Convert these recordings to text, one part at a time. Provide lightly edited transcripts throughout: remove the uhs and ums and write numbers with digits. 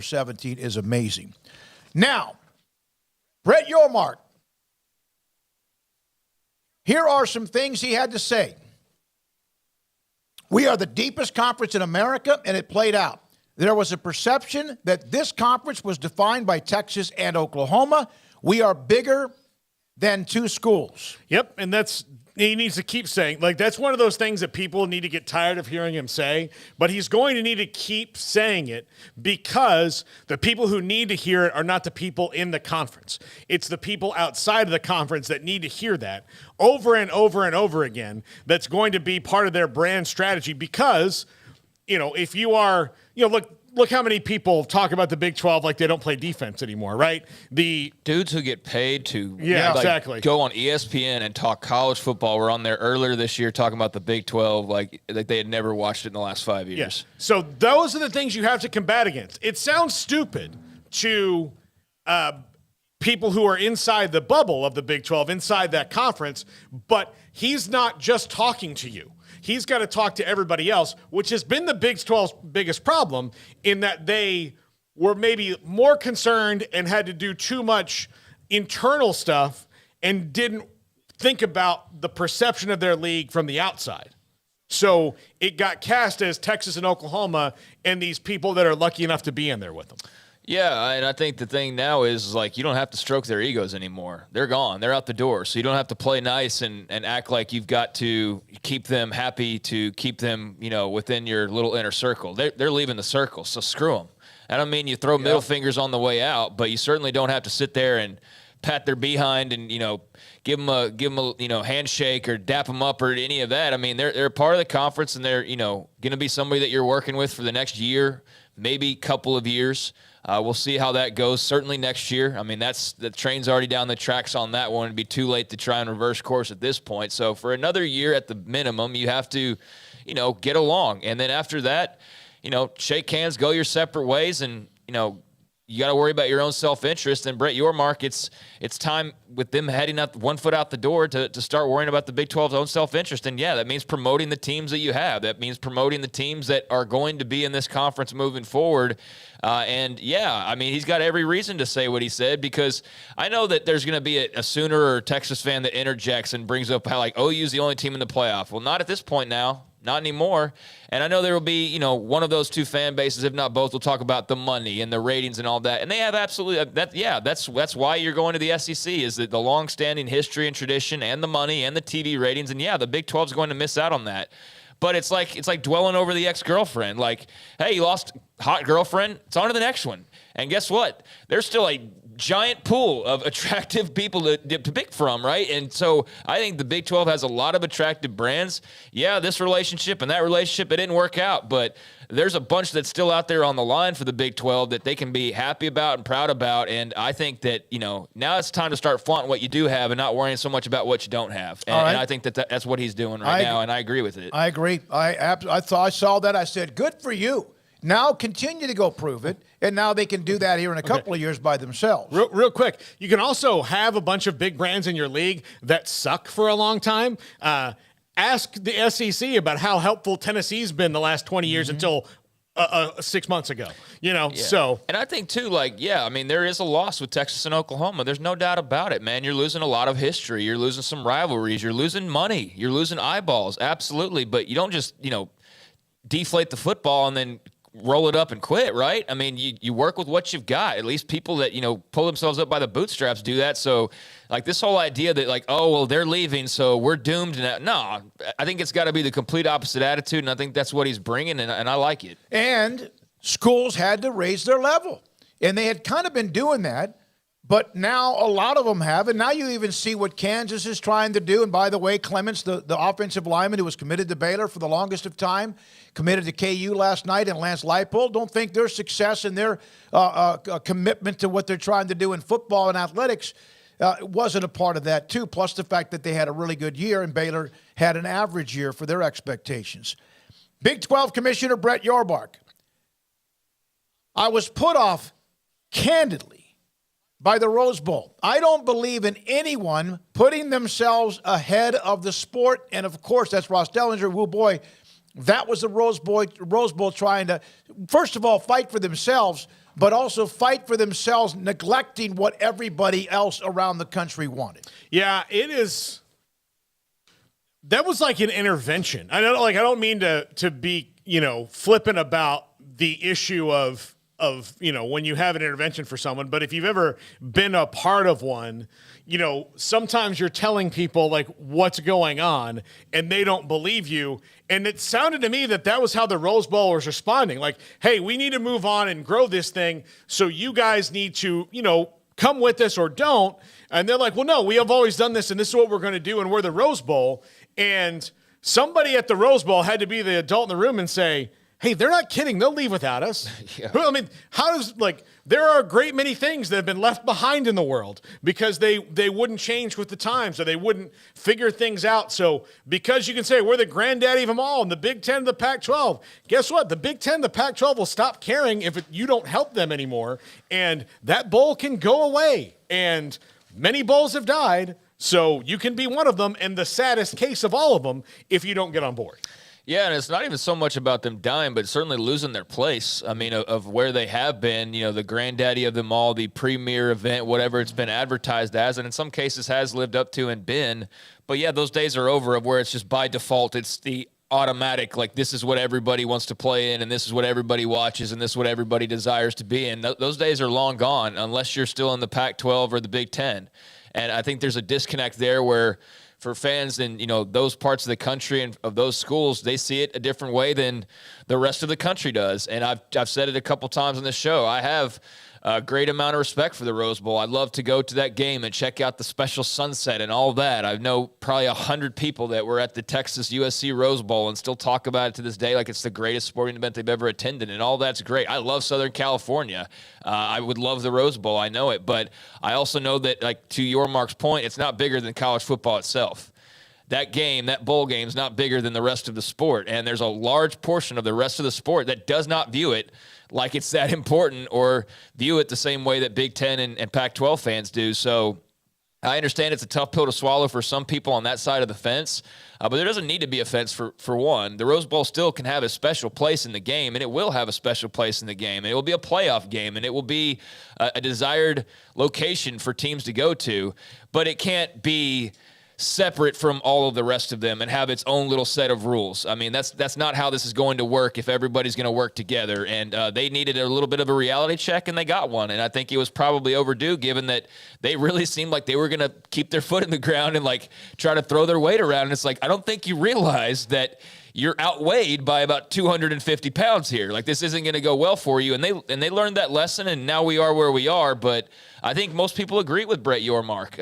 17 is amazing. Now, Brett Yormark, here are some things he had to say. We are the deepest conference in America, and it played out. There was a perception that this conference was defined by Texas and Oklahoma. We are bigger than two schools. Yep, and he needs to keep saying, that's one of those things that people need to get tired of hearing him say, but he's going to need to keep saying it because the people who need to hear it are not the people in the conference. It's the people outside of the conference that need to hear that over and over and over again. That's going to be part of their brand strategy because, if you are, look how many people talk about the Big 12 like they don't play defense anymore, right? The dudes who get paid to exactly go on ESPN and talk college football were on there earlier this year talking about the Big 12 like they had never watched it in the last 5 years. Yes. So those are the things you have to combat against. It sounds stupid to people who are inside the bubble of the Big 12, inside that conference, but he's not just talking to you. He's got to talk to everybody else, which has been the Big 12's biggest problem in that they were maybe more concerned and had to do too much internal stuff and didn't think about the perception of their league from the outside. So it got cast as Texas and Oklahoma and these people that are lucky enough to be in there with them. Yeah, and I think the thing now is you don't have to stroke their egos anymore. They're gone. They're out the door. So you don't have to play nice and act like you've got to keep them happy, to keep them, within your little inner circle. They're leaving the circle, so screw them. I don't mean you throw middle fingers on the way out, but you certainly don't have to sit there and pat their behind and, give them a handshake or dap them up or any of that. I mean, they're part of the conference and they're, going to be somebody that you're working with for the next year, maybe couple of years. We'll see how that goes. Certainly next year. I mean, the train's already down the tracks on that one. It'd be too late to try and reverse course at this point. So for another year at the minimum, you have to, get along. And then after that, shake hands, go your separate ways, and, you got to worry about your own self-interest. And Brett Yormark, it's time with them heading up 1 foot out the door to start worrying about the Big 12's own self-interest. And, yeah, that means promoting the teams that you have. That means promoting the teams that are going to be in this conference moving forward. He's got every reason to say what he said because I know that there's going to be a Sooner or Texas fan that interjects and brings up how, OU's the only team in the playoff. Well, not at this point now. Not anymore. And I know there will be, one of those two fan bases, if not both, will talk about the money and the ratings and all that. And they have absolutely that's why you're going to the SEC is that the long-standing history and tradition and the money and the TV ratings. And the Big 12 is going to miss out on that. But it's like dwelling over the ex-girlfriend. Hey, you lost hot girlfriend. It's on to the next one. And guess what? There's still a giant pool of attractive people to pick from, right? And so I think the Big 12 has a lot of attractive brands. Yeah, this relationship and that relationship, it didn't work out, but there's a bunch that's still out there on the line for the Big 12 that they can be happy about and proud about. And I think that, now it's time to start flaunting what you do have and not worrying so much about what you don't have. And, and I think that's what he's doing right now, and I agree with it. I agree. I saw that. I said, good for you. Now continue to go prove it, and now they can do that here in a couple of years by themselves. Real quick, you can also have a bunch of big brands in your league that suck for a long time. Ask the SEC about how helpful Tennessee's been the last 20 years until 6 months ago. So. And I think, too, there is a loss with Texas and Oklahoma. There's no doubt about it, man. You're losing a lot of history. You're losing some rivalries. You're losing money. You're losing eyeballs. Absolutely. But you don't just, deflate the football and then roll it up and quit, right? I mean, you work with what you've got. At least people that, pull themselves up by the bootstraps do that. So, this whole idea that, they're leaving, so we're doomed. No, I think it's got to be the complete opposite attitude, and I think that's what he's bringing, and I like it. And schools had to raise their level, and they had kind of been doing that, but now a lot of them have, and now you even see what Kansas is trying to do. And by the way, Clements, the offensive lineman who was committed to Baylor for the longest of time, committed to KU last night, and Lance Leipold, don't think their success and their commitment to what they're trying to do in football and athletics wasn't a part of that too, plus the fact that they had a really good year and Baylor had an average year for their expectations. Big 12 Commissioner Brett Yormark. I was put off candidly by the Rose Bowl. I don't believe in anyone putting themselves ahead of the sport. And, of course, that's Ross Dellinger. Woo, boy, that was the Rose Bowl trying to, first of all, fight for themselves, but also fight for themselves, neglecting what everybody else around the country wanted. Yeah, it is. That was like an intervention. I don't mean to be, flippant about the issue of when you have an intervention for someone, but if you've ever been a part of one, sometimes you're telling people like what's going on and they don't believe you. And it sounded to me that was how the Rose Bowl was responding. Like, hey, we need to move on and grow this thing. So you guys need to, come with us or don't. And they're like, well, no, we have always done this and this is what we're going to do. And we're the Rose Bowl. And somebody at the Rose Bowl had to be the adult in the room and say, hey, they're not kidding. They'll leave without us. Yeah. I mean, there are a great many things that have been left behind in the world because they wouldn't change with the times or they wouldn't figure things out. So because you can say we're the granddaddy of them all and the Big Ten, the Pac-12, guess what? The Big Ten, the Pac-12 will stop caring if you don't help them anymore. And that bowl can go away. And many bowls have died. So you can be one of them and the saddest case of all of them if you don't get on board. Yeah, and it's not even so much about them dying, but certainly losing their place. I mean, of where they have been, the granddaddy of them all, the premier event, whatever it's been advertised as, and in some cases has lived up to and been. But yeah, those days are over of where it's just by default, it's the automatic, like this is what everybody wants to play in and this is what everybody watches and this is what everybody desires to be in. Those days are long gone unless you're still in the Pac-12 or the Big Ten. And I think there's a disconnect there where for fans in, those parts of the country and of those schools, they see it a different way than the rest of the country does. And I've said it a couple times on this show. I have a great amount of respect for the Rose Bowl. I'd love to go to that game and check out the special sunset and all that. I know probably 100 people that were at the Texas USC Rose Bowl and still talk about it to this day like it's the greatest sporting event they've ever attended, and all that's great. I love Southern California. I would love the Rose Bowl. I know it. But I also know that, like to Yormark's point, it's not bigger than college football itself. That game, that bowl game is not bigger than the rest of the sport. And there's a large portion of the rest of the sport that does not view it like it's that important or view it the same way that Big Ten and Pac-12 fans do. So I understand it's a tough pill to swallow for some people on that side of the fence, but there doesn't need to be a fence for one. The Rose Bowl still can have a special place in the game, and it will have a special place in the game. And it will be a playoff game, and it will be a desired location for teams to go to, but it can't be separate from all of the rest of them and have its own little set of rules. I mean, that's not how this is going to work if everybody's going to work together. And they needed a little bit of a reality check, and they got one. And I think it was probably overdue, given that they really seemed like they were going to keep their foot in the ground and like try to throw their weight around. And it's like, I don't think you realize that you're outweighed by about 250 pounds here. Like, this isn't going to go well for you. And they learned that lesson, and now we are where we are. But I think most people agree with Brett Yormark.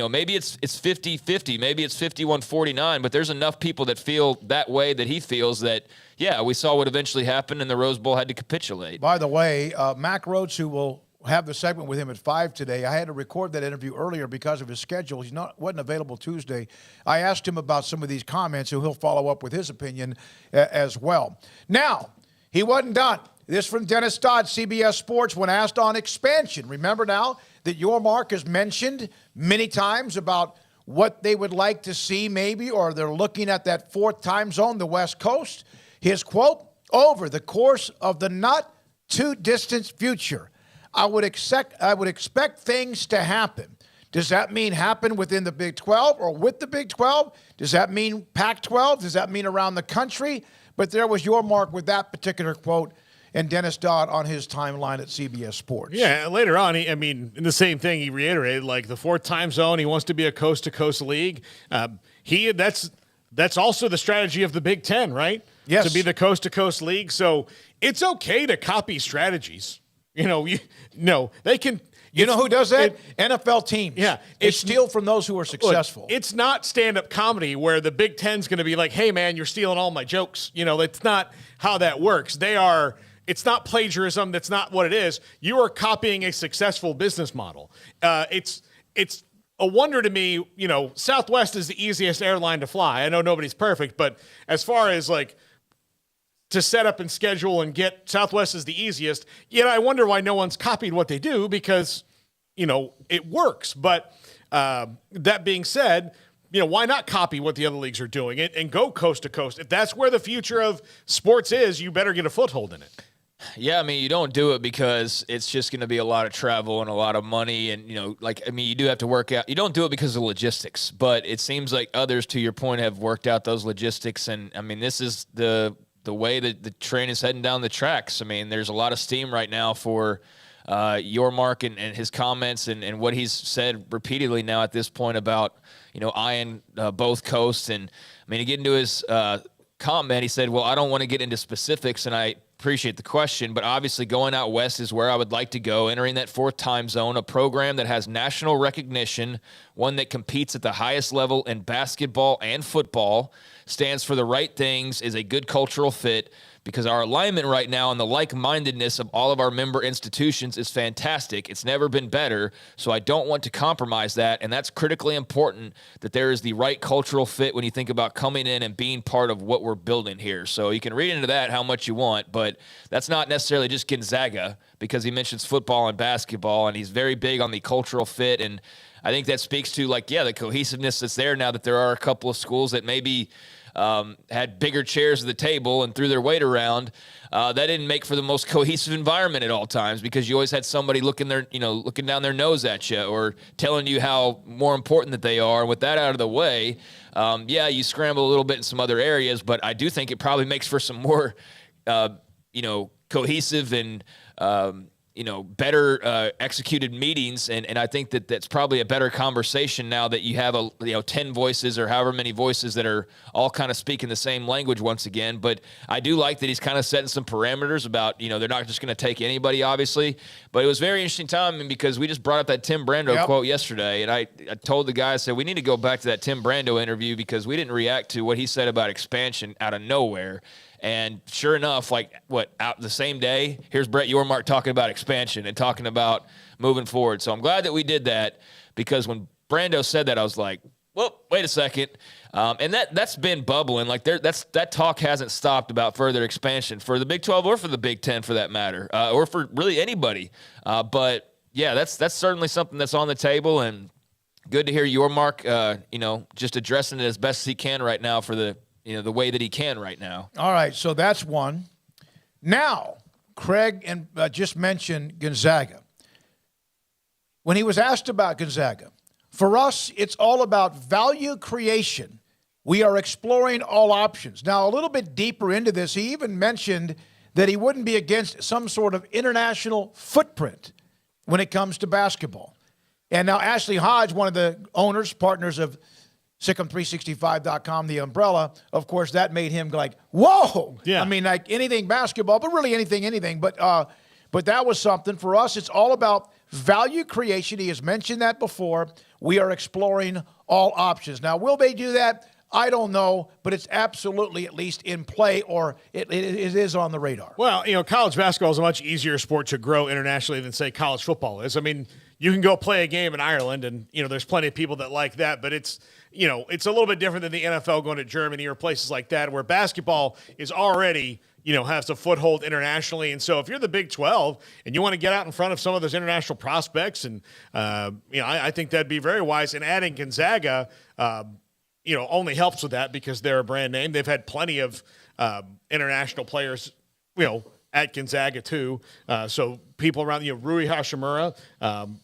Maybe it's 50-50, maybe it's 51-49, but there's enough people that feel that way that he feels that, yeah, we saw what eventually happened, and the Rose Bowl had to capitulate. By the way, Mac Rhodes, who will have the segment with him at 5 today. I had to record that interview earlier because of his schedule. He wasn't available Tuesday. I asked him about some of these comments, and he'll follow up with his opinion as well. Now, he wasn't done. This from Dennis Dodd, CBS Sports, when asked on expansion. Remember now that Yormark has mentioned many times about what they would like to see maybe, or they're looking at that fourth time zone, the West Coast. His quote, over the course of the not too distant future, I would expect things to happen. Does that mean happen within the Big 12 or with the Big 12? Does that mean Pac-12? Does that mean around the country? But there was Yormark with that particular quote, and Dennis Dodd on his timeline at CBS Sports. Yeah, later on, in the same thing, he reiterated, like the fourth time zone, he wants to be a coast-to-coast league. That's also the strategy of the Big Ten, right? Yes. To be the coast-to-coast league. So it's okay to copy strategies. They can. You know who does that? NFL teams. Yeah. They steal from those who are successful. Look, it's not stand-up comedy where the Big Ten's going to be like, hey, man, you're stealing all my jokes. That's not how that works. It's not plagiarism. That's not what it is. You are copying a successful business model. It's a wonder to me, Southwest is the easiest airline to fly. I know nobody's perfect, but as far as to set up and schedule and get, Southwest is the easiest. Yet I wonder why no one's copied what they do because, it works. But that being said, why not copy what the other leagues are doing and go coast to coast? If that's where the future of sports is, you better get a foothold in it. Yeah, I mean, you don't do it because it's just going to be a lot of travel and a lot of money. And, you do have to work out. You don't do it because of logistics, but it seems like others, to your point, have worked out those logistics. And, I mean, this is the way that the train is heading down the tracks. I mean, there's a lot of steam right now for Yormark and his comments and what he's said repeatedly now at this point about, eyeing both coasts. And, I mean, to get into his comment, he said, well, I don't want to get into specifics, and I appreciate the question, but obviously going out west is where I would like to go, entering that fourth time zone, a program that has national recognition, one that competes at the highest level in basketball and football, stands for the right things, is a good cultural fit, because our alignment right now and the like-mindedness of all of our member institutions is fantastic. It's never been better, so I don't want to compromise that, and that's critically important, that there is the right cultural fit when you think about coming in and being part of what we're building here. So you can read into that how much you want, but that's not necessarily just Gonzaga, because he mentions football and basketball, and he's very big on the cultural fit, and I think that speaks to, the cohesiveness that's there now that there are a couple of schools that maybe had bigger chairs at the table and threw their weight around. That didn't make for the most cohesive environment at all times, because you always had somebody looking down their nose at you or telling you how more important that they are. With that out of the way, you scramble a little bit in some other areas, but I do think it probably makes for some more, cohesive and better executed meetings, and I think that's probably a better conversation now that you have 10 voices or however many voices that are all kind of speaking the same language once again. But I do like that he's kind of setting some parameters about they're not just going to take anybody, obviously. But it was very interesting timing, because we just brought up that Tim Brando quote yesterday, and I told the guy, I said, we need to go back to that Tim Brando interview, because we didn't react to what he said about expansion out of nowhere. And sure enough, out the same day, here's Brett Yormark talking about expansion and talking about moving forward. So I'm glad that we did that, because when Brando said that, I was like, well, wait a second. And that's been bubbling. That talk hasn't stopped about further expansion for the Big 12 or for the Big 10 for that matter, or for really anybody. But yeah, that's certainly something that's on the table, and good to hear Yormark, just addressing it as best as he can right now for the way that he can right now. All right, so that's one. Now, Craig just mentioned Gonzaga. When he was asked about Gonzaga, for us, it's all about value creation. We are exploring all options. Now, a little bit deeper into this, he even mentioned that he wouldn't be against some sort of international footprint when it comes to basketball. And now Ashley Hodge, one of the owners, partners of Sikkim365.com, the umbrella, of course, that made him like, whoa. Yeah. I mean, like anything basketball, but really anything. But that was something. For us, it's all about value creation. He has mentioned that before. We are exploring all options. Now, will they do that? I don't know, but it's absolutely at least in play, or it is on the radar. Well, college basketball is a much easier sport to grow internationally than, say, college football is. I mean, you can go play a game in Ireland, and, there's plenty of people that like that, but it's a little bit different than the NFL going to Germany or places like that, where basketball is already, has a foothold internationally. And so if you're the Big 12 and you want to get out in front of some of those international prospects, and, I think that'd be very wise. And adding Gonzaga, only helps with that, because they're a brand name. They've had plenty of international players, at Gonzaga too. So people around, Rui Hashimura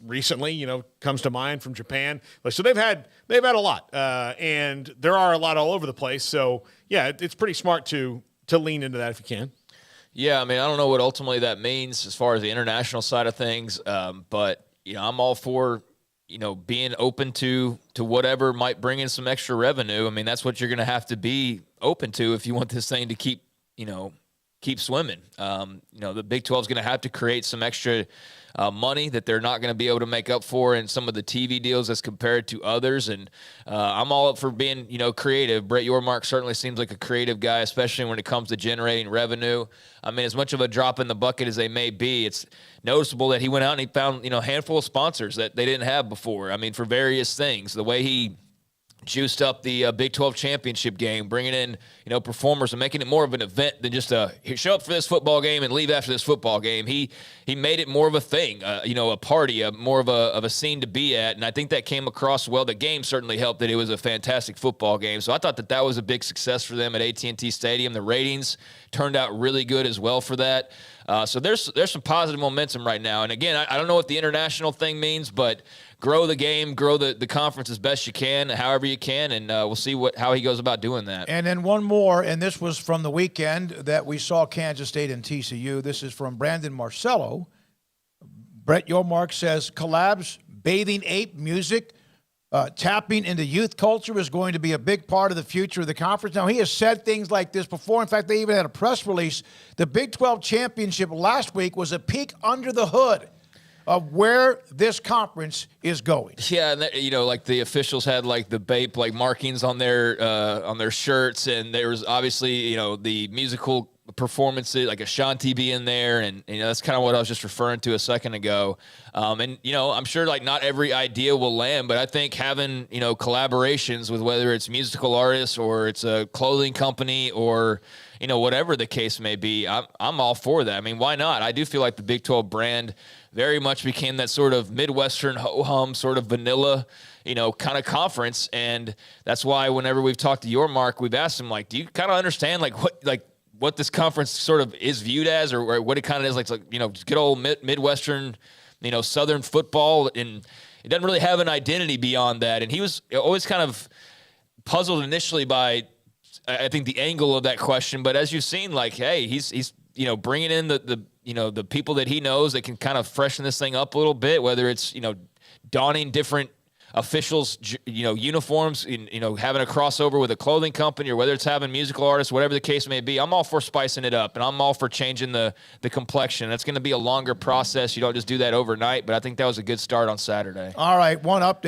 recently, comes to mind from Japan. So they've had a lot, and there are a lot all over the place. So yeah, it's pretty smart to lean into that if you can. Yeah, I mean, I don't know what ultimately that means as far as the international side of things, but I'm all for being open to whatever might bring in some extra revenue. I mean, that's what you're going to have to be open to if you want this thing to keep swimming. The Big 12 is going to have to create some extra money that they're not going to be able to make up for in some of the TV deals as compared to others. And I'm all up for being, creative. Brett Yormark certainly seems like a creative guy, especially when it comes to generating revenue. I mean, as much of a drop in the bucket as they may be, it's noticeable that he went out and he found, a handful of sponsors that they didn't have before. I mean, for various things. The way he juiced up the Big 12 championship game, bringing in, performers and making it more of an event than just show up for this football game and leave after this football game. He made it more of a thing, a party, more of a scene to be at. And I think that came across well. The game certainly helped that it was a fantastic football game. So I thought that was a big success for them at AT&T Stadium. The ratings turned out really good as well for that. So there's some positive momentum right now. And again, I don't know what the international thing means, but grow the game, grow the conference as best you can, however you can, and we'll see how he goes about doing that. And then one more, and this was from the weekend that we saw Kansas State and TCU. This is from Brandon Marcello. Brett Yormark says, collabs, bathing ape music, tapping into youth culture is going to be a big part of the future of the conference. Now, he has said things like this before. In fact, they even had a press release. The Big 12 championship last week was a peek under the hood of where this conference is going. Yeah, and like the officials had like the BAPE like markings on their shirts, and there was obviously the musical performances like Ashanti be in there, and that's kind of what I was just referring to a second ago. And I'm sure like not every idea will land, but I think having collaborations with whether it's musical artists or it's a clothing company or whatever the case may be, I'm all for that. I mean, why not? I do feel like the Big 12 brand very much became that sort of Midwestern ho-hum, sort of vanilla, kind of conference. And that's why whenever we've talked to Yormark, we've asked him, like, do you kind of understand what this conference sort of is viewed as, or what it kind of is like, good old Midwestern, Southern football. And it doesn't really have an identity beyond that. And he was always kind of puzzled initially by, I think, the angle of that question. But as you've seen, like, hey, he's bringing in the people that he knows that can kind of freshen this thing up a little bit, whether it's, donning different officials, uniforms, having a crossover with a clothing company, or whether it's having musical artists, whatever the case may be. I'm all for spicing it up, and I'm all for changing the complexion. That's going to be a longer process. You don't just do that overnight, but I think that was a good start on Saturday. All right, one update.